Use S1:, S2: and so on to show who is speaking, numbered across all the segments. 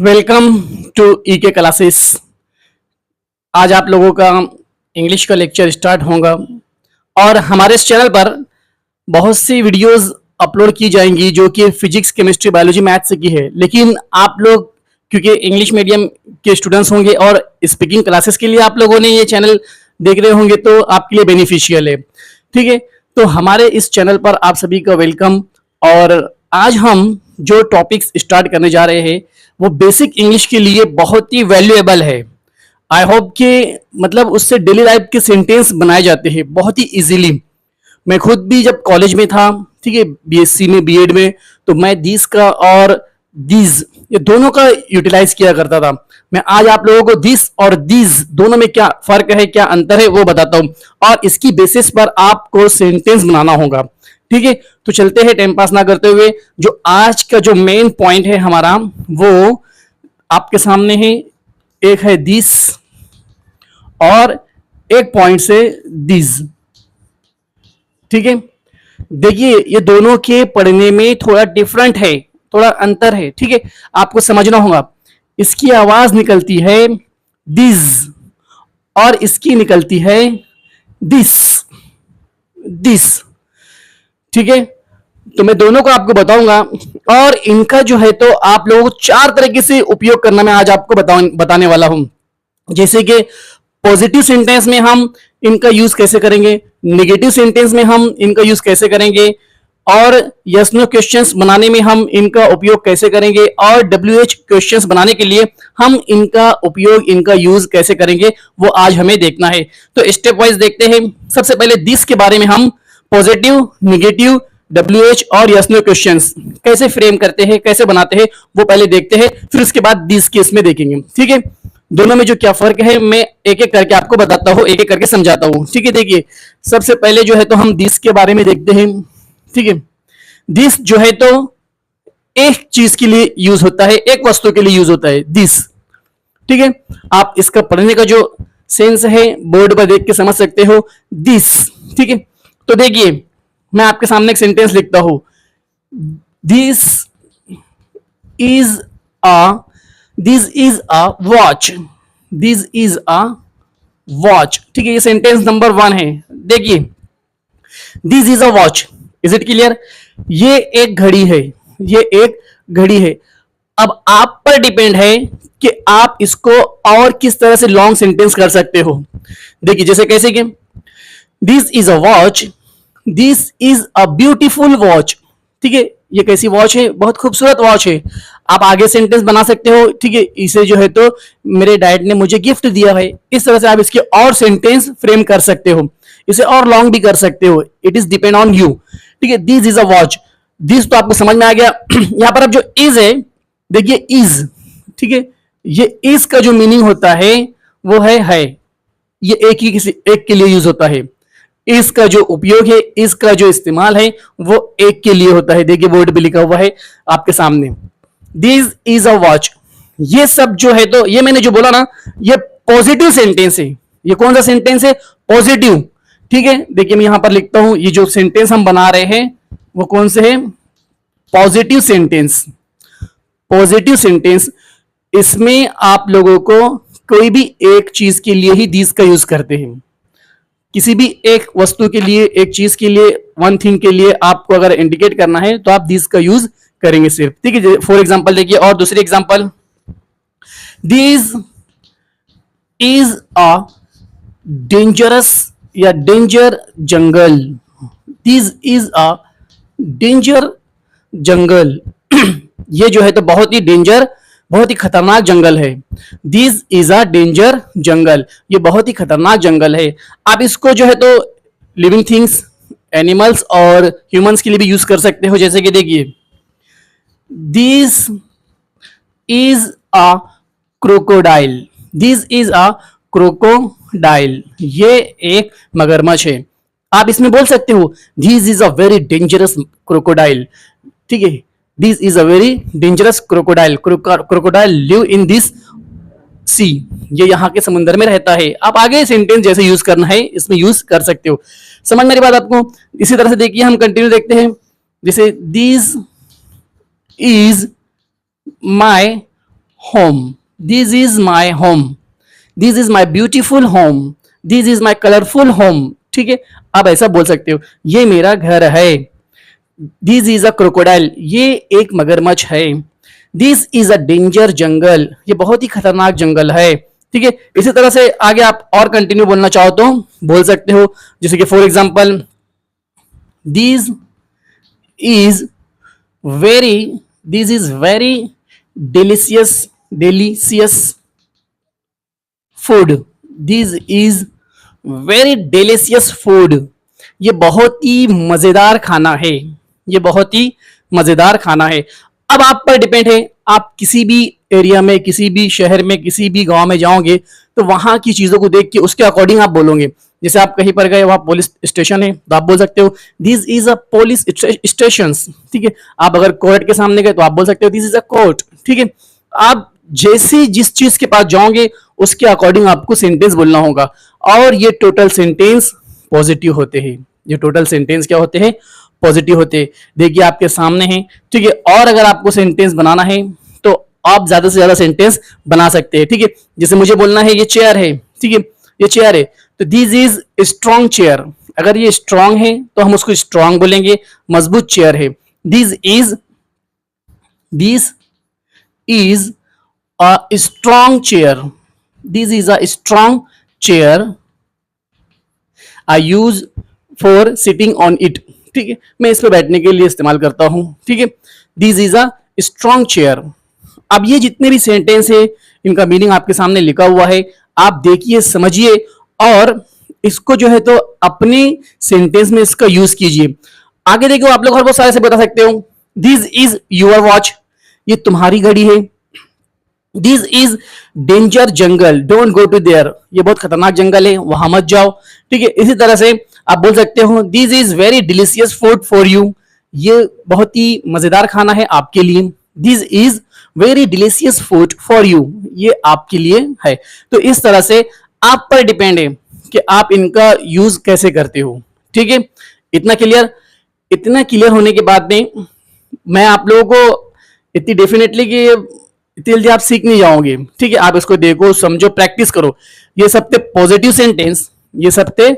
S1: Welcome to ईके classes. आज आप लोगों का इंग्लिश का लेक्चर स्टार्ट होगा और हमारे इस चैनल पर बहुत सी वीडियोस अपलोड की जाएंगी जो कि फिजिक्स, केमिस्ट्री, बायोलॉजी, मैथ्स की है। लेकिन आप लोग क्योंकि इंग्लिश मीडियम के स्टूडेंट्स होंगे और स्पीकिंग क्लासेस के लिए आप लोगों ने ये चैनल देख रहे होंगे तो आपके लिए बेनिफिशियल है। ठीक है, तो हमारे इस चैनल पर आप सभी का वेलकम। और आज हम जो टॉपिक्स स्टार्ट करने जा रहे हैं वो बेसिक इंग्लिश के लिए बहुत ही वैल्यूएबल है। आई होप कि मतलब उससे डेली लाइफ के सेंटेंस बनाए जाते हैं बहुत ही इजीली। मैं खुद भी जब कॉलेज में था, ठीक है, बीएससी में, बीएड में, तो मैं दिस का और दीज ये दोनों का यूटिलाइज किया करता था। मैं आज आप लोगों को दिस और दीज दोनों में क्या फर्क है, क्या अंतर है वो बताता हूं और इसकी बेसिस पर आपको सेंटेंस बनाना होगा। ठीक है, तो चलते हैं टाइम पास ना करते हुए। जो आज का जो मेन पॉइंट है हमारा वो आपके सामने है। एक है दिस और एक पॉइंट से दिस। ठीक है, देखिए ये दोनों के पढ़ने में थोड़ा डिफरेंट है, थोड़ा अंतर है। ठीक है, आपको समझना होगा। इसकी आवाज निकलती है दिस और इसकी निकलती है दिस दिस। ठीक है, तो मैं दोनों को आपको बताऊंगा और इनका जो है तो आप लोगों को 4 तरीके से उपयोग करना मैं आज आपको बताने वाला हूं। जैसे कि पॉजिटिव सेंटेंस में हम इनका यूज कैसे करेंगे, नेगेटिव सेंटेंस में हम इनका यूज कैसे करेंगे, और यस नो क्वेश्चंस बनाने में हम इनका उपयोग कैसे करेंगे, और डब्ल्यूएच क्वेश्चंस बनाने के लिए हम इनका उपयोग, इनका यूज कैसे करेंगे, वो आज हमें देखना है। तो स्टेप वाइज देखते हैं। सबसे पहले दिस के बारे में हम पॉजिटिव, नेगेटिव, डब्ल्यूएच और यस नो क्वेश्चंस कैसे फ्रेम करते हैं, कैसे बनाते हैं वो पहले देखते हैं, फिर उसके बाद दिस केस में देखेंगे। ठीक है, दोनों में जो क्या फर्क है मैं एक एक करके आपको बताता हूं, एक एक करके समझाता हूं। ठीक है, देखिए सबसे पहले जो है तो हम दिस के बारे में देखते हैं। ठीक है, दिस जो है तो एक चीज के लिए यूज होता है, एक वस्तु के लिए यूज होता है दिस। ठीक है, आप इसका पढ़ने का जो सेंस है बोर्ड पर देख के समझ सकते हो दिस। ठीक है, तो देखिए मैं आपके सामने एक सेंटेंस लिखता हूं, this is a this is a watch, this is a watch. ठीक है, ये सेंटेंस नंबर 1 है। देखिए this is a watch, is it clear? ये एक घड़ी है, ये एक घड़ी है। अब आप पर डिपेंड है कि आप इसको और किस तरह से लॉन्ग सेंटेंस कर सकते हो। देखिए जैसे कैसे कि this is a watch, this is a beautiful watch. ठीक है, ये कैसी वॉच है? बहुत खूबसूरत वॉच है। आप आगे सेंटेंस बना सकते हो। ठीक है, इसे जो है तो मेरे डैड ने मुझे गिफ्ट दिया है, इस तरह से आप इसके और सेंटेंस फ्रेम कर सकते हो, इसे और लॉन्ग भी कर सकते हो। It is depend on you. ठीक है, this is a watch, this तो आपको समझ में आ गया। यहां पर अब जो इज है, देखिए इज, ठीक है, ये इज का जो मीनिंग होता है वो है। ये एक ही किसी एक के लिए यूज होता है। इसका जो उपयोग है, इसका जो इस्तेमाल है वो एक के लिए होता है। देखिए बोर्ड पे लिखा हुआ है आपके सामने, दिस इज अ वॉच। ये सब जो है तो ये मैंने जो बोला ना, ये पॉजिटिव सेंटेंस है। ये कौन सा सेंटेंस है? पॉजिटिव। ठीक है, देखिए मैं यहां पर लिखता हूं, ये जो सेंटेंस हम बना रहे हैं वो कौन से है? Positive sentence. पॉजिटिव सेंटेंस, इसमें आप लोगों को कोई भी एक चीज के लिए ही दिस का यूज करते हैं। किसी भी एक वस्तु के लिए, एक चीज के लिए, वन थिंग के लिए आपको अगर इंडिकेट करना है तो आप दिस का यूज करेंगे सिर्फ। ठीक है, फॉर एग्जांपल देखिए और दूसरे example, this is a dangerous या danger jungle, this is a danger jungle. ये जो है तो बहुत ही डेंजर, बहुत ही खतरनाक जंगल है। This is a danger jungle, ये बहुत ही खतरनाक जंगल है। आप इसको जो है तो लिविंग थिंग्स, एनिमल्स और ह्यूमंस के लिए भी यूज कर सकते हो। जैसे कि देखिए this is a crocodile, this is a crocodile, ये एक मगरमच्छ है। आप इसमें बोल सकते हो this is a very dangerous crocodile. ठीक है, this is a very dangerous crocodile, crocodile live in this sea, ये यहाँ के समुद्र में रहता है। आप आगे सेंटेंस जैसे यूज करना है इसमें यूज कर सकते हो। समझ मेरी बात आपको? इसी तरह से देखिए हम कंटिन्यू देखते हैं, जैसे this is my home, this is my home, this is my beautiful home, this is my colorful home. ठीक है, आप ऐसा बोल सकते हो, ये मेरा घर है. दिस इज अ क्रोकोडाइल, ये एक मगरमच्छ है. This is a danger jungle, ये बहुत ही खतरनाक जंगल है. ठीक है, इसी तरह से आगे आप और कंटिन्यू बोलना चाहो तो बोल सकते हो, जैसे कि for example this is very, this is very delicious food, this is very delicious food, ये बहुत ही मजेदार खाना है, ये बहुत ही मजेदार खाना है. अब आप पर डिपेंड है, आप किसी भी एरिया में, किसी भी शहर में, किसी भी गांव में जाओगे तो वहां की चीजों को देख के उसके अकॉर्डिंग आप बोलोगे. जैसे आप कहीं पर गए, वहां पुलिस स्टेशन है, तो आप बोल सकते हो this is a police station. ठीक है, आप अगर कोर्ट के सामने गए तो आप बोल सकते हो दिस इज अ कोर्ट. ठीक है, आप जैसे जिस चीज के पास जाओगे उसके अकॉर्डिंग आपको सेंटेंस बोलना होगा. और ये टोटल सेंटेंस पॉजिटिव होते हैं. ये टोटल सेंटेंस क्या होते हैं? पॉजिटिव होते हैं. देखिए आपके सामने है. ठीक है, और अगर आपको सेंटेंस बनाना है तो आप ज्यादा से ज्यादा सेंटेंस बना सकते हैं. ठीक है, जैसे मुझे बोलना है ये चेयर है. ठीक है, ये चेयर है, तो दिस इज स्ट्रॉन्ग चेयर. अगर ये स्ट्रॉन्ग है तो हम उसको स्ट्रॉन्ग बोलेंगे, मजबूत चेयर है. This is a strong chair, this is a strong chair I use for sitting on it. ठीक है, मैं इस पर बैठने के लिए इस्तेमाल करता हूं. ठीक है, this is a strong chair. अब ये जितने भी सेंटेंस है इनका मीनिंग आपके सामने लिखा हुआ है, आप देखिए, समझिए और इसको जो है तो अपने सेंटेंस में इसका यूज कीजिए. आगे देखो, आप लोग और बहुत सारे से बता सकते हो, दिस इज योर वॉच, ये तुम्हारी घड़ी है. This is danger jungle, don't go to there, ये बहुत खतरनाक जंगल है, वहां मत जाओ. ठीक है, इसी तरह से आप बोल सकते हो this is very delicious food for you, ये बहुत ही मजेदार खाना है आपके लिए. This is very delicious food for you, ये आपके लिए है. तो इस तरह से आप पर डिपेंड है कि आप इनका यूज कैसे करते हो. ठीक है, इतना क्लियर. इतना क्लियर होने के बाद में मैं आप लोगों को इतनी डेफिनेटली कि इतनी जल्दी आप सीख नहीं जाओगे. ठीक है, आप इसको देखो, समझो, प्रैक्टिस करो. ये सब थे पॉजिटिव सेंटेंस, ये सब थे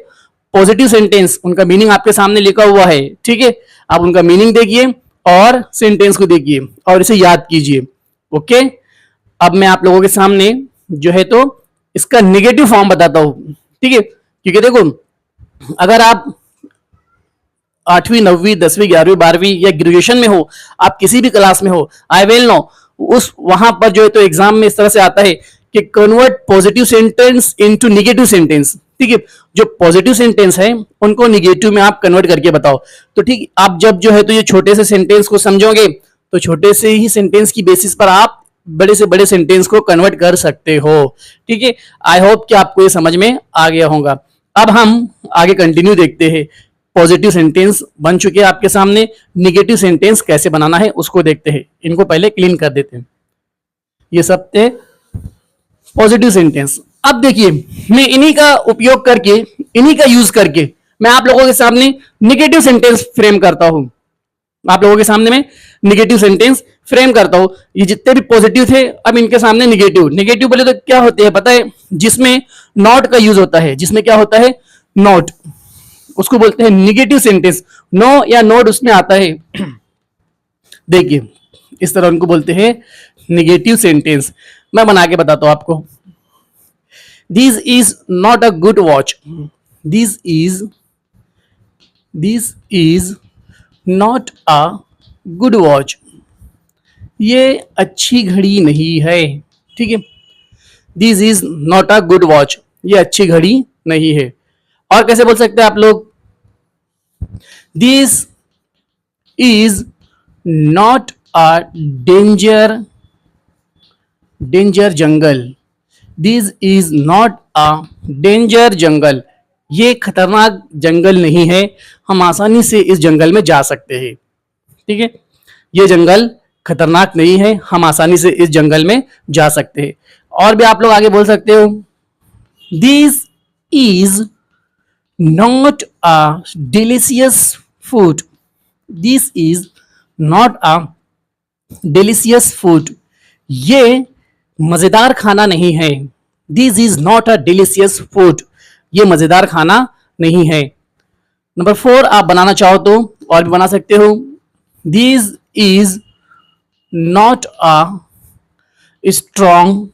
S1: पॉजिटिव सेंटेंस, उनका मीनिंग आपके सामने लिखा हुआ है. ठीक है, आप उनका मीनिंग देखिए और सेंटेंस को देखिए और इसे याद कीजिए. ओके, अब मैं आप लोगों के सामने जो है तो इसका निगेटिव फॉर्म बताता हूं. ठीक है, क्योंकि देखो, अगर आप 8वीं 9वीं 10वीं 11वीं 12वीं या ग्रेजुएशन में हो, आप किसी भी क्लास में हो, आई विल नो, उस वहां पर जो है तो एग्जाम में इस तरह से आता है कि convert positive sentence into negative sentence. ठीक है, जो पॉजिटिव सेंटेंस है उनको निगेटिव में आप कन्वर्ट करके बताओ. तो ठीक, आप जब जो है तो ये छोटे से सेंटेंस को समझोगे तो छोटे से ही सेंटेंस की बेसिस पर आप बड़े से बड़े सेंटेंस को कन्वर्ट कर सकते हो. ठीक है, आई होप कि आपको ये समझ में आ गया होगा. अब हम आगे कंटिन्यू देखते हैं. पॉजिटिव सेंटेंस बन चुके हैं आपके सामने, निगेटिव सेंटेंस कैसे बनाना है उसको देखते हैं. इनको पहले क्लीन कर देते हैं. ये सब थे पॉजिटिव सेंटेंस. अब देखिए, मैं इन्हीं का उपयोग करके, इन्हीं का यूज करके मैं आप लोगों के सामने निगेटिव सेंटेंस फ्रेम करता हूं. आप लोगों के सामने मैं निगेटिव सेंटेंस फ्रेम करता हूं. ये जितने भी पॉजिटिव थे, अब इनके सामने निगेटिव. निगेटिव बोले तो क्या होते हैं पता है? जिसमें नॉट का यूज होता है, जिसमें क्या होता है? नॉट, उसको बोलते हैं निगेटिव सेंटेंस. नो या नोट उसमें आता है. देखिए, इस तरह उनको बोलते हैं निगेटिव सेंटेंस. मैं बना के बताता हूं आपको. This is not a good watch, this is not a good watch, ये अच्छी घड़ी नहीं है. ठीक है, this is not a good watch, ये अच्छी घड़ी नहीं है. और कैसे बोल सकते हैं आप लोग? This is not a danger jungle, this is not a danger jungle, ये खतरनाक जंगल नहीं है, हम आसानी से इस जंगल में जा सकते हैं. ठीक है, ये जंगल खतरनाक नहीं है, हम आसानी से इस जंगल में जा सकते हैं. और भी आप लोग आगे बोल सकते हो, this is not a delicious food, this is not a delicious food, ये मजेदार खाना नहीं है। This is not a delicious food, ये मजेदार खाना नहीं है। नंबर 4 आप बनाना चाहो तो और भी बना सकते हो। This is not a strong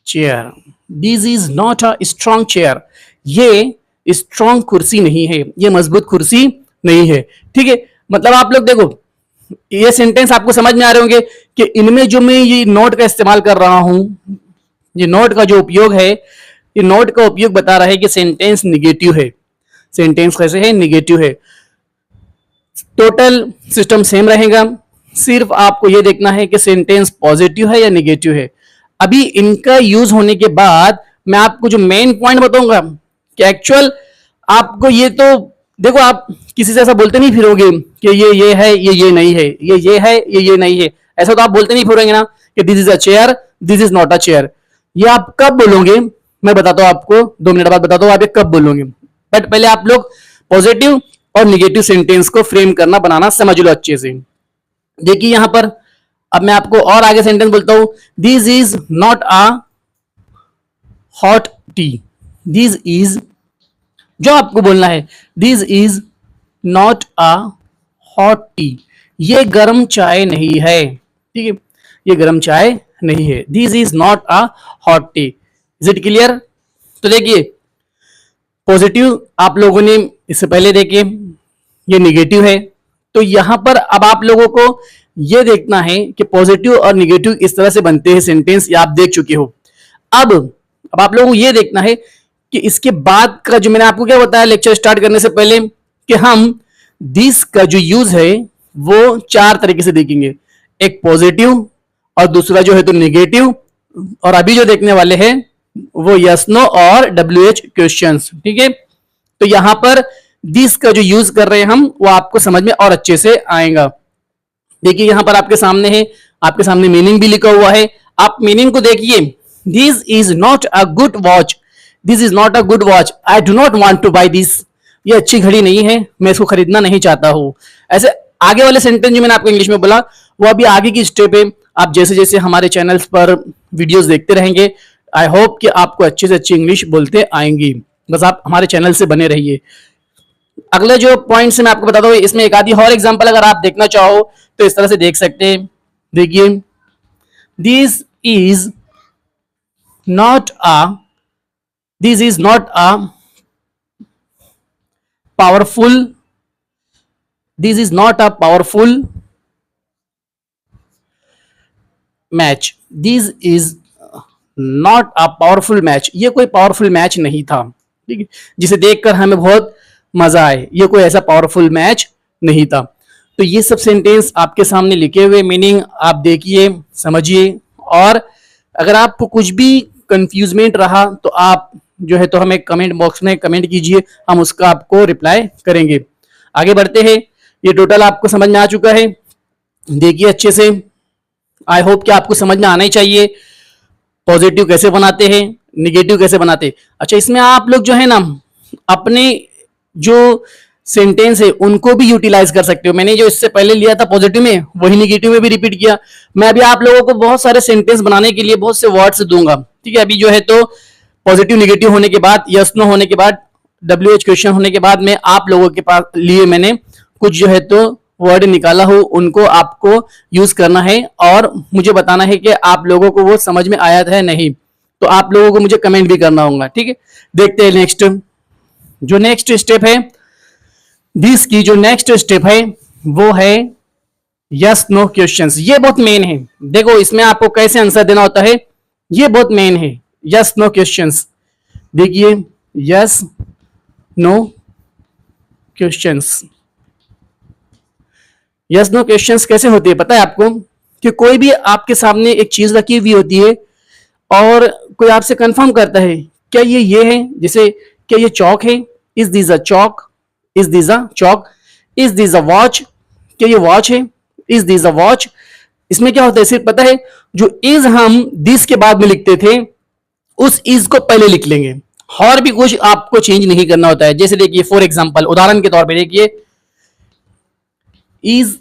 S1: chair, this is not a strong chair, ये स्ट्रॉन्ग कुर्सी नहीं है, ये मजबूत कुर्सी नहीं है। ठीक है, मतलब आप लोग देखो ये सेंटेंस आपको समझ में आ रहे होंगे कि इनमें जो मैं ये नोट का इस्तेमाल कर रहा हूं, ये नोट का जो उपयोग है, ये नोट का उपयोग बता रहा है कि सेंटेंस निगेटिव है। सेंटेंस कैसे है? निगेटिव है। टोटल सिस्टम सेम रहेगा, सिर्फ आपको यह देखना है कि सेंटेंस पॉजिटिव है या निगेटिव है। अभी इनका यूज होने के बाद मैं आपको जो मेन पॉइंट बताऊंगा कि एक्चुअल आपको ये तो देखो, आप किसी से ऐसा बोलते नहीं फिरोगे कि ये है, ये नहीं है, ये है, ये नहीं है, ऐसा तो आप बोलते नहीं फिरेंगे ना कि this is a chair, this is not a chair. ये आप कब बोलोगे? मैं बताता हूं आपको, 2 मिनट बाद बताता हूं आप ये कब बोलोगे। बट पहले आप लोग पॉजिटिव और निगेटिव सेंटेंस को फ्रेम करना, बनाना समझ लो अच्छे से। देखिए यहां पर अब मैं आपको और आगे सेंटेंस बोलता हूं, this is not a hot T, this is, जो आपको बोलना है, this is not a hot T, ये गर्म चाय नहीं है। ठीक है, ये गर्म चाय नहीं है, this is not a hot T. Is it clear? तो देखिए पॉजिटिव आप लोगों ने इससे पहले देखे, ये निगेटिव है। तो यहां पर अब आप लोगों को यह देखना है कि पॉजिटिव और निगेटिव इस तरह से बनते हैं सेंटेंस, ये आप देख चुके हो। अब आप लोगों को यह देखना है कि इसके बाद का जो मैंने आपको क्या बताया लेक्चर स्टार्ट करने से पहले, कि हम दिस का जो यूज है वो 4 तरीके से देखेंगे, एक पॉजिटिव और दूसरा जो है तो निगेटिव, और अभी जो देखने वाले हैं वो यस नो और WH क्वेश्चंस। ठीक है, तो यहां पर दिस का जो यूज कर रहे हैं हम वो आपको समझ में और अच्छे से आएगा। देखिए यहां पर आपके सामने है, आपके सामने मीनिंग भी लिखा हुआ है, आप मीनिंग को देखिए। This is not a good watch, this is not a good watch, I do not want to buy this, ये अच्छी घड़ी नहीं है, मैं इसको खरीदना नहीं चाहता हूं। ऐसे आगे वाले सेंटेंस जो मैंने आपको इंग्लिश में बोला वो अभी आगे की स्टेप है। आप जैसे जैसे हमारे चैनल्स पर वीडियोस देखते रहेंगे, आई होप कि आपको अच्छे से अच्छी इंग्लिश बोलते आएंगी। बस आप हमारे चैनल से बने रहिए। अगले जो पॉइंट्स मैं आपको बताता हूँ, इसमें एक आधी और एग्जांपल अगर आप देखना चाहो तो इस तरह से देख सकते हैं। देखिए this is not a, this is not a powerful, this is not a powerful match, this is not a powerful match, ये कोई पावरफुल मैच नहीं था। ठीक है, जिसे देखकर हमें बहुत मजा आए, ये कोई ऐसा पावरफुल मैच नहीं था। तो ये सब सेंटेंस आपके सामने लिखे हुए, मीनिंग आप देखिए, समझिए, और अगर आपको कुछ भी कंफ्यूजमेंट रहा तो आप जो है तो हमें कमेंट बॉक्स में कमेंट कीजिए, हम उसका आपको रिप्लाई करेंगे। आगे बढ़ते हैं, ये टोटल आपको समझ में आ चुका है, देखिए अच्छे से। आई होप कि आपको समझ में आना ही चाहिए पॉजिटिव कैसे बनाते हैं, निगेटिव कैसे बनाते हैं। अच्छा, इसमें आप लोग जो है ना अपने जो सेंटेंस है उनको भी यूटिलाइज कर सकते हो। मैंने जो इससे पहले लिया था पॉजिटिव में वही निगेटिव में भी रिपीट किया। मैं अभी आप लोगों को बहुत सारे सेंटेंस बनाने के लिए बहुत से वर्ड्स दूंगा। ठीक है, अभी जो है तो पॉजिटिव निगेटिव होने के बाद, यस नो होने के बाद, WH क्वेश्चन होने के बाद में आप लोगों के पास लिए मैंने कुछ जो है तो वर्ड निकाला हो, उनको आपको यूज करना है और मुझे बताना है कि आप लोगों को वो समझ में आया है नहीं। तो आप लोगों को मुझे कमेंट भी करना होगा। ठीक है, देखते हैं नेक्स्ट, जो नेक्स्ट स्टेप है दिस की, जो नेक्स्ट स्टेप है वो है यस नो क्वेश्चंस। ये बहुत मेन है, देखो इसमें आपको कैसे आंसर देना होता है, ये बहुत मेन है। यस नो क्वेश्चंस, देखिए yes no questions. Yes no questions कैसे होते हैं पता है आपको? कि कोई भी आपके सामने एक चीज रखी हुई होती है और कोई आपसे कंफर्म करता है क्या ये है, जैसे क्या ये चौक है, is this a Chowk, is this a Chowk, is this a watch, क्या ये वॉच है, इज दिस अ वॉच। इसमें क्या होता है सिर्फ पता है, जो इज हम दिस के बाद में लिखते थे उस इज को पहले लिख लेंगे, और भी कुछ आपको चेंज नहीं करना होता है। जैसे देखिए फॉर एग्जांपल, उदाहरण के तौर पे देखिए, is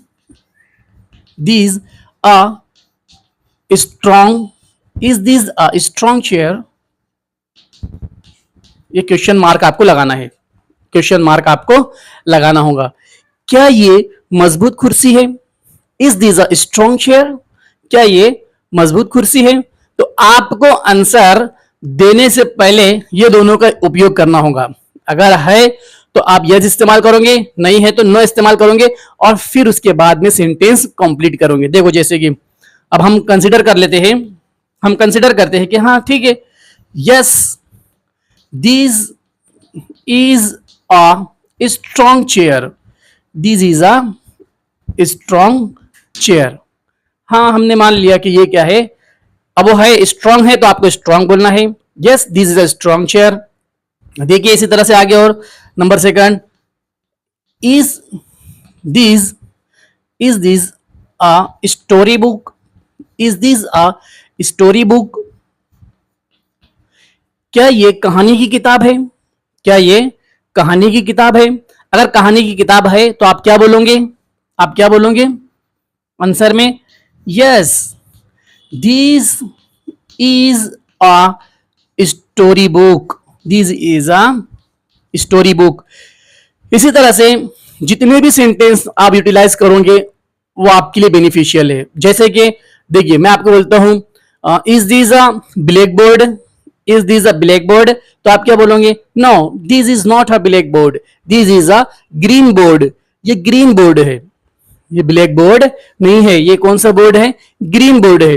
S1: this a strong, is this a strong chair, ये क्वेश्चन मार्क आपको लगाना है, क्वेश्चन मार्क आपको लगाना होगा। क्या ये मजबूत कुर्सी है, is this a strong chair, क्या ये मजबूत कुर्सी है। तो आपको आंसर देने से पहले ये दोनों का उपयोग करना होगा। अगर है तो आप यस इस्तेमाल करोगे, नहीं है तो नो इस्तेमाल करोगे, और फिर उसके बाद में सेंटेंस कंप्लीट करोगे। देखो जैसे कि अब हम कंसिडर कर लेते हैं, हम कंसिडर करते हैं कि हाँ ठीक है, yes this is a strong chair, this is a strong chair. हाँ हमने मान लिया कि ये क्या है, अब वो है स्ट्रॉन्ग है तो आपको स्ट्रॉन्ग बोलना है। Yes this is a strong chair. देखिए इसी तरह से आगे और number second, is this a story book, is this a story book, क्या ये कहानी की किताब है, क्या ये कहानी की किताब है। अगर कहानी की किताब है तो आप क्या बोलोगे, आप क्या बोलोगे आंसर में, yes this is a story book, this is a story book. इसी तरह से जितने भी सेंटेंस आप यूटिलाइज करोगे वो आपके लिए बेनिफिशियल है। जैसे कि देखिए मैं आपको बोलता हूं is this a black board, is this a black board, तो आप क्या बोलोगे, no this is not a black board, this is a green board, ये ग्रीन बोर्ड है, ये ब्लैक बोर्ड नहीं है, ये कौन सा बोर्ड है, ग्रीन बोर्ड है।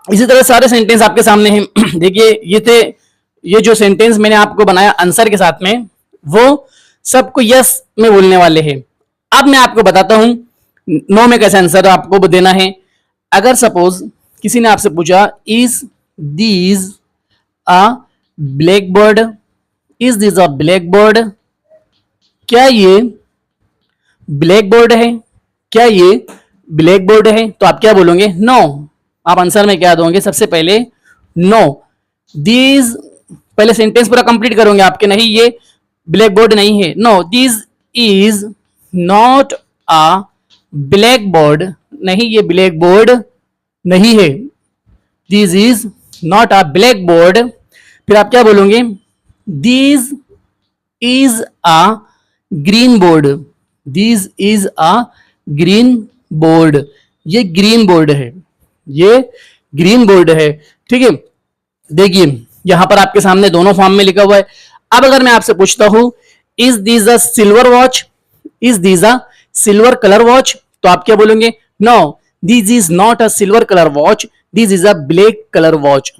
S1: इसी तरह सारे सेंटेंस आपके सामने हैं। देखिए ये थे, ये जो सेंटेंस मैंने आपको बनाया आंसर के साथ में, वो सबको यस में बोलने वाले हैं। अब मैं आपको बताता हूं नो में कैसे आंसर आपको देना है। अगर सपोज किसी ने आपसे पूछा is these a black board, is this a black board, क्या ये ब्लैक बोर्ड है, क्या ये ब्लैक बोर्ड है, तो आप क्या बोलोगे, नो। आप आंसर में क्या दोगे, सबसे पहले नो दीज, पहले सेंटेंस पूरा कंप्लीट करोगे आपके, नहीं ये ब्लैक बोर्ड नहीं है, no this is not a black board, नहीं ये ब्लैक बोर्ड नहीं है, this is not a black board. फिर आप क्या बोलोगे, this is a green board, this is a green board, ये ग्रीन बोर्ड है, ये ग्रीन बोर्ड है। ठीक है, देखिए यहां पर आपके सामने दोनों फॉर्म में लिखा हुआ है। अब अगर मैं आपसे पूछता हूं is this a silver watch, is this a silver colour watch, तो आप क्या बोलेंगे, no this is not a silver colour watch, this is a black colour watch.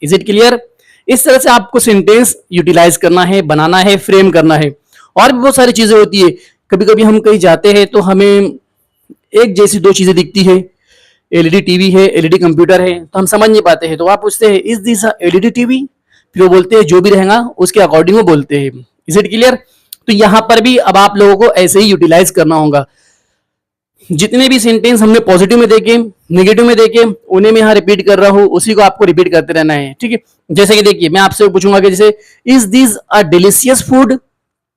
S1: Is it clear. इस तरह से आपको सेंटेंस यूटिलाइज करना है, बनाना है, फ्रेम करना है। और भी बहुत सारी चीजें होती है, कभी कभी हम कहीं जाते हैं तो हमें एक जैसी दो चीजें दिखती है, एलईडी टीवी है, एलईडी कंप्यूटर है, तो हम समझ नहीं पाते हैं, तो आप पूछते हैं इज दिस एलईडी टीवी, फिर वो बोलते हैं जो भी रहेगा उसके अकॉर्डिंग वो बोलते हैं। Is it clear. तो यहां पर भी अब आप लोगों को ऐसे ही यूटिलाइज करना होगा। जितने भी सेंटेंस हमने पॉजिटिव में देखे, नेगेटिव में देखे, उन्हें मैं यहाँ रिपीट कर रहा हूँ, उसी को आपको रिपीट करते रहना है। ठीक है, जैसे कि देखिए मैं आपसे पूछूंगा कि जैसे is this a delicious food,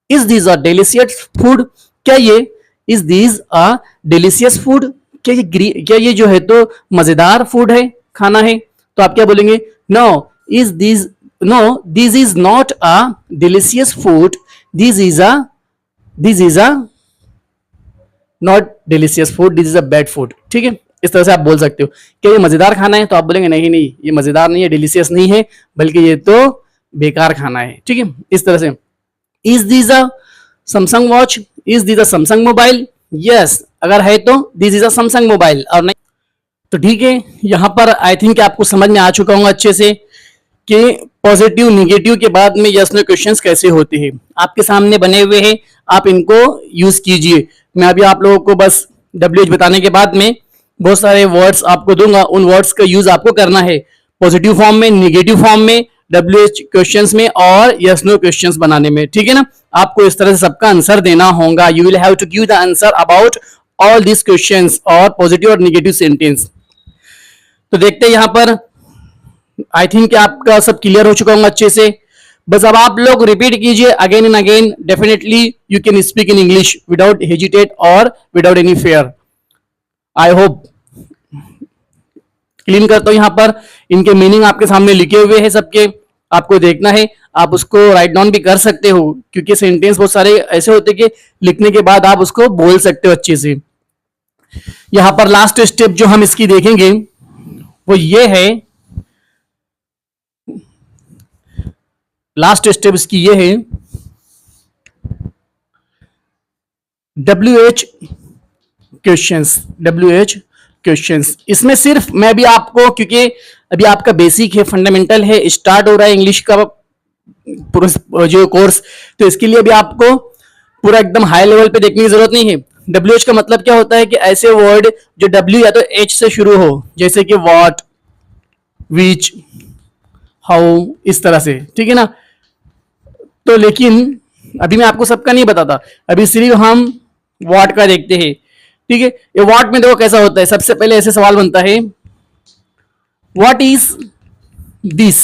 S1: is this a delicious food, क्या ये is this a delicious food, क्या ये जो है तो मजेदार फूड है, खाना है, तो आप क्या बोलेंगे, no is this, no this is not a delicious food, this is a, this is a not delicious food, this is a bad food. ठीक है, इस तरह से आप बोल सकते हो। क्या ये मजेदार खाना है, तो आप बोलेंगे नहीं नहीं ये मजेदार नहीं है, डिलीशियस नहीं है, बल्कि ये तो बेकार खाना है। ठीक है, इस तरह से is this a Samsung watch, is this a Samsung mobile, yes अगर है तो this is a Samsung mobile, और नहीं तो ठीक है। यहां पर आई थिंक आपको समझ में आ चुका हूं अच्छे से कि पॉजिटिव निगेटिव के बाद में यस नो क्वेश्चंस कैसे होते हैं। आपके सामने बने हुए हैं, आप इनको यूज कीजिए। मैं अभी आप लोगों को बस WH बताने के बाद में बहुत सारे वर्ड्स आपको दूंगा, उन वर्ड्स का यूज आपको करना है पॉजिटिव फॉर्म में, निगेटिव फॉर्म में, WH क्वेश्चंस में और यस नो क्वेश्चंस बनाने में। ठीक है ना, आपको इस तरह से सबका आंसर देना होगा। You will have to give the answer about all this questions और पॉजिटिव और निगेटिव सेंटेंस। तो देखते हैं यहां पर, आई थिंक आपका सब क्लियर हो चुका होगा अच्छे से। बस अब आप लोग रिपीट कीजिए again and again, definitely you can speak in English without hesitate और without any fear. I hope clean करता हूं। यहां पर इनके मीनिंग आपके सामने लिखे हुए हैं सबके, आपको देखना है। आप उसको राइट डाउन भी कर सकते हो, क्योंकि सेंटेंस बहुत सारे ऐसे होते कि लिखने के बाद आप उसको बोल सकते हो अच्छे से। यहां पर लास्ट स्टेप जो हम इसकी देखेंगे वो ये है, लास्ट स्टेप इसकी ये है WH क्वेश्चंस। WH क्वेश्चंस, इसमें सिर्फ मैं भी आपको, क्योंकि अभी आपका बेसिक है, फंडामेंटल है, स्टार्ट हो रहा है इंग्लिश का जो कोर्स, तो इसके लिए भी आपको पूरा एकदम हाई लेवल पे देखने की जरूरत नहीं है। WH का मतलब क्या होता है कि ऐसे वर्ड जो W या तो H से शुरू हो, जैसे कि व्हाट, विच, हाउ, इस तरह से, ठीक है ना। तो लेकिन अभी मैं आपको सबका नहीं बताता, अभी सिर्फ हम व्हाट का देखते हैं, ठीक है। ये व्हाट में देखो कैसा होता है। सबसे पहले ऐसे सवाल बनता है, what is this,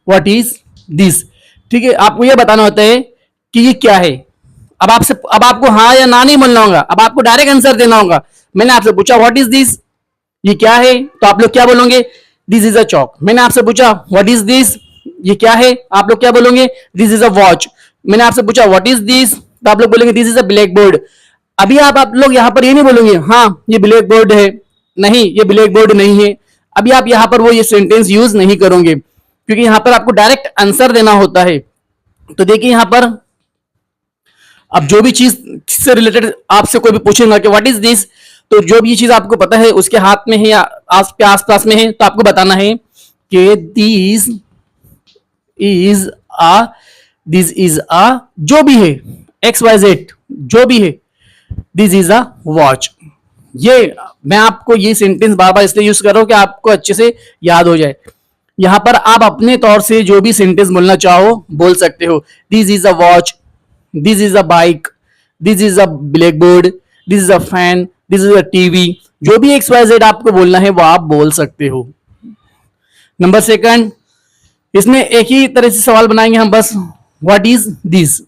S1: what is this, ठीक है। आपको यह बताना होता है कि ये क्या है। अब आपको हाँ या ना नहीं बोलना होगा, अब आपको डायरेक्ट आंसर देना होगा। मैंने आपसे पूछा व्हाट इज दिस, ये क्या है, तो आप लोग क्या बोलोगे, दिस इज अ चौक। मैंने आपसे पूछा व्हाट इज दिस, ये क्या है, आप लोग क्या बोलोगे, दिस इज अ वॉच। मैंने आपसे पूछा व्हाट इज दिस, तो आप लोग बोलेंगे this is a black board. अभी आप लोग यहां पर ये नहीं बोलेंगे हाँ ये ब्लैक बोर्ड है, नहीं ये ब्लैक बोर्ड नहीं है। अभी आप यहां पर वो ये सेंटेंस यूज नहीं करोगे, क्योंकि यहां पर आपको डायरेक्ट आंसर देना होता है। तो देखिए यहां पर अब जो भी चीज से रिलेटेड आपसे कोई भी पूछेगा कि व्हाट इज दिस, तो जो भी चीज आपको पता है उसके हाथ में है या आसपास में है, तो आपको बताना है कि दिस इज आ जो भी है, XYZ जो भी है, दिस इज अ वॉच। ये मैं आपको ये सेंटेंस बार बार इसलिए यूज कर रहा हूं कि आपको अच्छे से याद हो जाए। यहां पर आप अपने तौर से जो भी सेंटेंस बोलना चाहो बोल सकते हो। This is a watch, this is a bike, this is a black board, this is a fan, this is a TV, जो भी XYZ आपको बोलना है वो आप बोल सकते हो। नंबर सेकंड, इसमें एक ही तरह से सवाल बनाएंगे हम बस, what is this,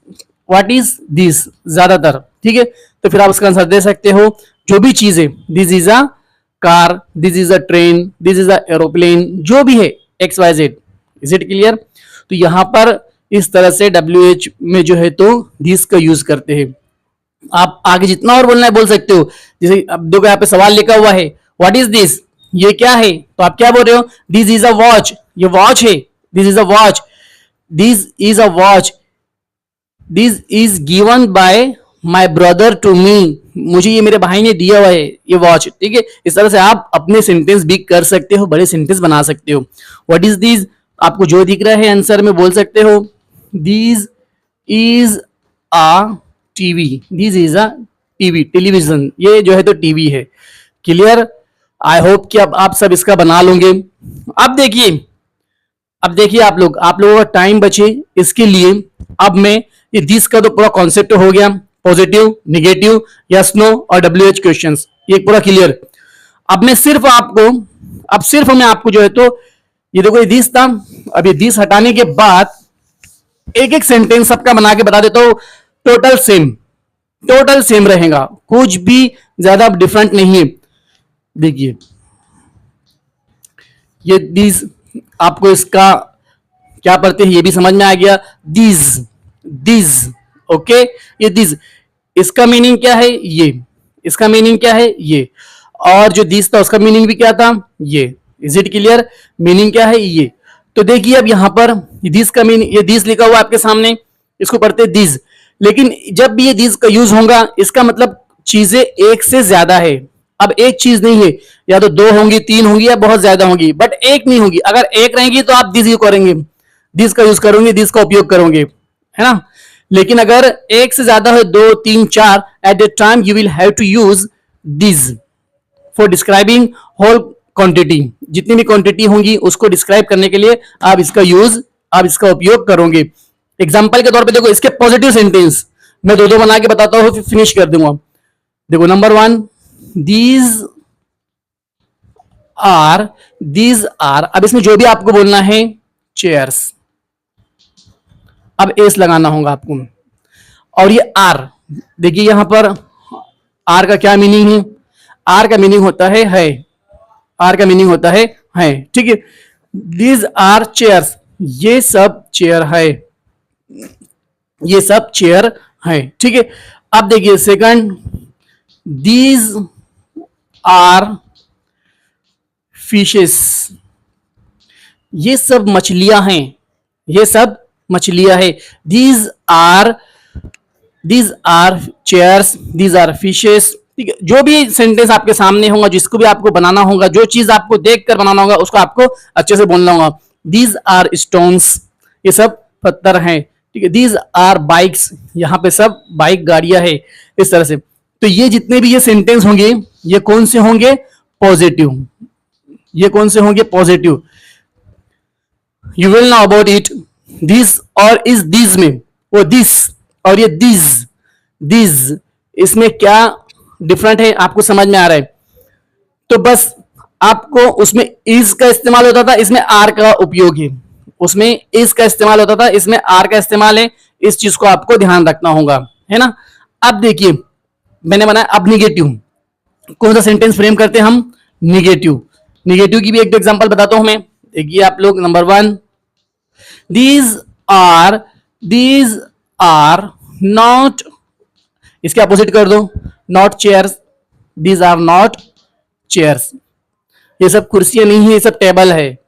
S1: what is this ज्यादातर, ठीक है। तो फिर आप उसका आंसर दे सकते हो जो भी चीज है, this is a car, this is a train, this is a aeroplane, जो भी है XYZ। Is it clear. तो यहां पर इस तरह से WH में जो है तो दिस का यूज करते हैं। आप आगे जितना और बोलना है बोल सकते हो। जैसे अब देखो यहाँ पे सवाल लिखा हुआ है व्हाट इज दिस, ये क्या है, तो आप क्या बोल रहे हो, दिस इज अ वॉच, ये वॉच है, this is a watch, this is a watch, this is given by my brother to me, मुझे ये मेरे भाई ने दिया हुआ है ये वॉच, ठीक है। इस तरह से आप अपने सेंटेंस भी कर सकते हो, बड़े सेंटेंस बना सकते हो। व्हाट इज दिस, आपको जो दिख रहा है आंसर में बोल सकते हो, this is a TV, this is a TV, television, ये जो है तो टीवी है। क्लियर। आई होप कि अब आप सब इसका बना लोगे। अब देखिए, अब देखिए आप लोगों का टाइम बचे इसके लिए। अब मैं ये दिस का तो पूरा कॉन्सेप्ट हो गया, पॉजिटिव, निगेटिव, यस नो और WH क्वेश्चंस, ये पूरा क्लियर। अब मैं सिर्फ आपको, अब सिर्फ मैं आपको जो है तो ये देखो ये दिस था, अब ये दिस हटाने के बाद एक एक सेंटेंस सबका बना के बता देता हूं। टोटल सेम, टोटल सेम रहेगा, कुछ भी ज्यादा डिफरेंट नहीं है। देखिए ये दिस, आपको इसका क्या पढ़ते हैं ये भी समझ में आ गया। दिस, दिस, ओके, ये दिस, इसका मीनिंग क्या है ये, इसका मीनिंग क्या है ये, और जो दिस था उसका मीनिंग भी क्या था ये। इज इट क्लियर, मीनिंग क्या है ये। तो देखिए अब यहां पर दिस का मीनिंग, ये दिस लिखा हुआ आपके सामने, इसको पढ़ते दिस, लेकिन जब भी ये दिस का यूज होगा इसका मतलब चीजें एक से ज्यादा है। अब एक चीज नहीं है, या तो दो होंगी, तीन होंगी, या बहुत ज्यादा होंगी, बट एक नहीं होगी। अगर एक रहेंगी तो आप दिस यूज करेंगे, दिस का यूज करोगे, दिस का उपयोग करोगे, है ना। लेकिन अगर एक से ज्यादा है, दो, तीन, चार, at the time you will have to use this for describing whole quantity. जितनी भी क्वांटिटी होंगी उसको डिस्क्राइब करने के लिए आप इसका यूज, आप इसका उपयोग करोगे। एग्जाम्पल के तौर पे देखो, इसके पॉजिटिव सेंटेंस मैं दो दो बना के बताता हूं, फिर फिनिश कर दूंगा। देखो number one, these are, these are, अब इसमें जो भी आपको बोलना है चेयर्स, अब एस लगाना होगा आपको। और ये आर, देखिए यहां पर आर का क्या मीनिंग है, आर का मीनिंग होता है आर का मीनिंग होता है ठीक है। दीज आर चेयर्स, ये सब चेयर है, ये सब चेयर है, ठीक है। अब देखिए सेकंड, दीज आर फिशेस, ये सब मछलियां हैं, ये सब मछलियां हैं। These are chairs, these are fishes, ठीक है। जो भी सेंटेंस आपके सामने होगा, जिसको भी आपको बनाना होगा, जो चीज आपको देखकर बनाना होगा, उसको आपको अच्छे से बोलना होगा। दीज आर स्टोन्स, ये सब पत्थर हैं, ठीक है। दीज आर बाइक्स, यहाँ पे सब बाइक गाड़ियां है, इस तरह से। तो ये जितने भी ये सेंटेंस होंगे, ये कौन से होंगे? पॉजिटिव। ये कौन से होंगे? Positive. You will know about it. This और इस दिस में, वो दिस और ये दिस इसमें क्या डिफरेंट है आपको समझ में आ रहा है? तो बस आपको उसमें इज का इस्तेमाल होता था, इसमें आर का उपयोग है। उसमें इज का इस्तेमाल होता था, इसमें आर का इस्तेमाल है। इस चीज को आपको ध्यान रखना होगा, है ना। अब देखिए मैंने बनाया अब निगेटिव। कौन सा सेंटेंस फ्रेम करते हैं हम? निगेटिव। निगेटिव की भी एक एग्जांपल बताता हूं मैं। देखिए आप लोग, नंबर 1, दीज आर नॉट, इसके अपोजिट कर दो, not chairs. These are not chairs, ये सब कुर्सियां नहीं है, ये सब टेबल है।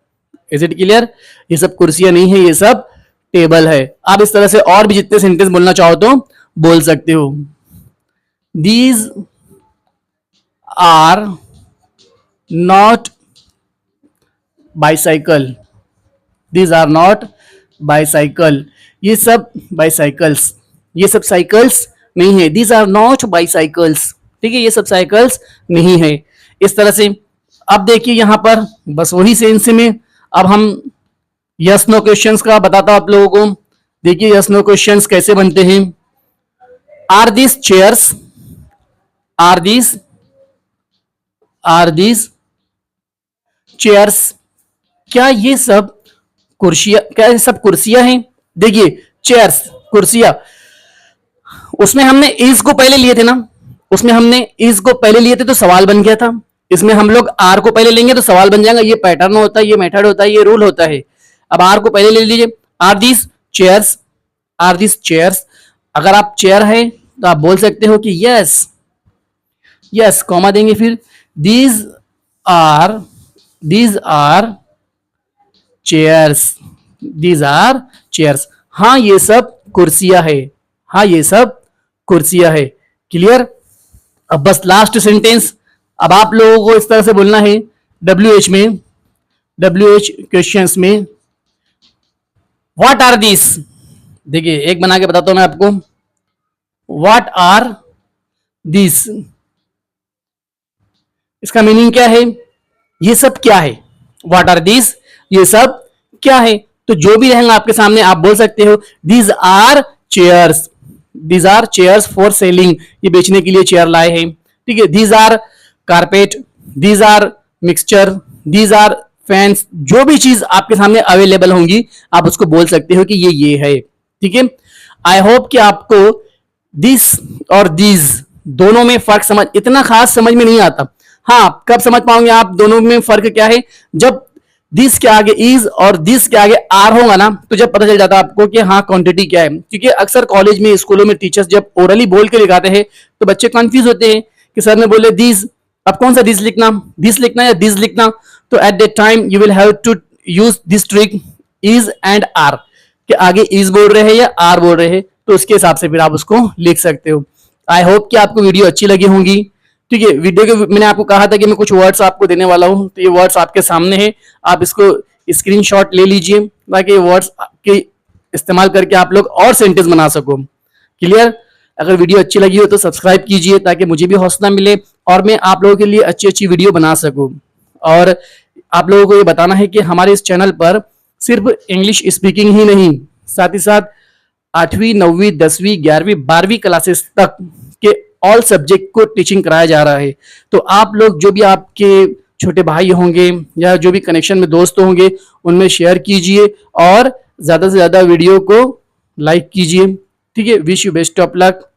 S1: Is it clear? ये सब कुर्सियां नहीं है, ये सब टेबल है। आप इस तरह से और भी जितने सेंटेंस बोलना चाहो तो बोल सकते हो। These are not bicycle, these are not bicycle, ये सब बाइसाइकल्स, ये सब साइकिल्स नहीं है। दीज आर नॉट बाइसाइकल्स, ठीक है, ये सब साइकिल्स नहीं है। इस तरह से अब देखिए यहां पर बस वही सेंस में अब हम यस नो क्वेश्चंस का बताता हूं आप लोगों को। देखिए यस नो क्वेश्चंस कैसे बनते हैं। Are this chairs, are this chairs, क्या ये सब कुर्सियां, क्या ये सब कुर्सियां हैं? देखिए चेयर्स, कुर्सियां, उसमें हमने इज को पहले लिए थे ना, उसमें हमने इज को पहले लिए थे तो सवाल बन गया था। इसमें हम लोग आर को पहले लेंगे तो सवाल बन जाएगा। ये पैटर्न होता है, ये मेथड होता है, ये रूल होता है। अब आर को पहले ले लीजिए, are this chairs, are this chairs. अगर आप चेयर है तो आप बोल सकते हो कि यस, यस कॉमा देंगे, फिर these are chairs, these are chairs, हाँ ये सब कुर्सियां है, हाँ ये सब कुर्सियां है। क्लियर? अब बस लास्ट सेंटेंस, अब आप लोगों को इस तरह से बोलना है WH में, WH क्वेश्चंस में, व्हाट आर दिस। देखिए एक बना के बताता हूं मैं आपको, व्हाट आर दिस, इसका मीनिंग क्या है? ये सब क्या है? व्हाट आर दिस, ये सब क्या है? तो जो भी रहेगा आपके सामने आप बोल सकते हो these are chairs, these are chairs for selling, ये बेचने के लिए चेयर लाए हैं, ठीक है। These are carpet, these are mixture, these are fans, जो भी चीज आपके सामने अवेलेबल होंगी आप उसको बोल सकते हो कि ये है, ठीक है। आई होप कि आपको दिस और दीज दोनों में फर्क समझ, इतना खास समझ में नहीं आता। हाँ कब समझ पाओगे आप दोनों में फर्क क्या है? जब दिस के आगे इज और दिस के आगे आर होगा ना, तो जब पता चल जाता है आपको कि हाँ क्वांटिटी क्या है। क्योंकि अक्सर कॉलेज में, स्कूलों में टीचर्स जब ओरली बोल के लिखाते हैं तो बच्चे कंफ्यूज होते हैं कि सर ने बोले दिस, अब कौन सा दिस लिखना, दिस लिखना या दिस लिखना। तो at that time you will have to use this trick, is and are, कि आगे इज बोल रहे हैं या आर बोल रहे हैं, तो उसके हिसाब से फिर आप उसको लिख सकते हो। आई होप कि आपको वीडियो अच्छी लगी होंगी, ठीक है। वीडियो के मैंने आपको कहा था कि मैं कुछ वर्ड्स आपको देने वाला हूं, तो ये वर्ड्स आपके सामने है, आप इसको स्क्रीनशॉट ले लीजिए ताकि ये वर्ड्स के इस्तेमाल करके आप लोग और सेंटेंस बना सको। क्लियर? अगर वीडियो अच्छी लगी हो तो सब्सक्राइब कीजिए ताकि मुझे भी हौसला मिले और मैं आप लोगों के लिए अच्छी अच्छी वीडियो बना सकूं। और आप लोगों को ये बताना है कि हमारे इस चैनल पर सिर्फ इंग्लिश स्पीकिंग ही नहीं, साथ ही साथ 8वीं 9वीं 10वीं 11वीं 12वीं क्लासेस तक के ऑल सब्जेक्ट को टीचिंग कराया जा रहा है। तो आप लोग जो भी आपके छोटे भाई होंगे या जो भी कनेक्शन में दोस्त होंगे उनमें शेयर कीजिए और ज्यादा से ज्यादा वीडियो को लाइक कीजिए, ठीक है। Wish you best of luck.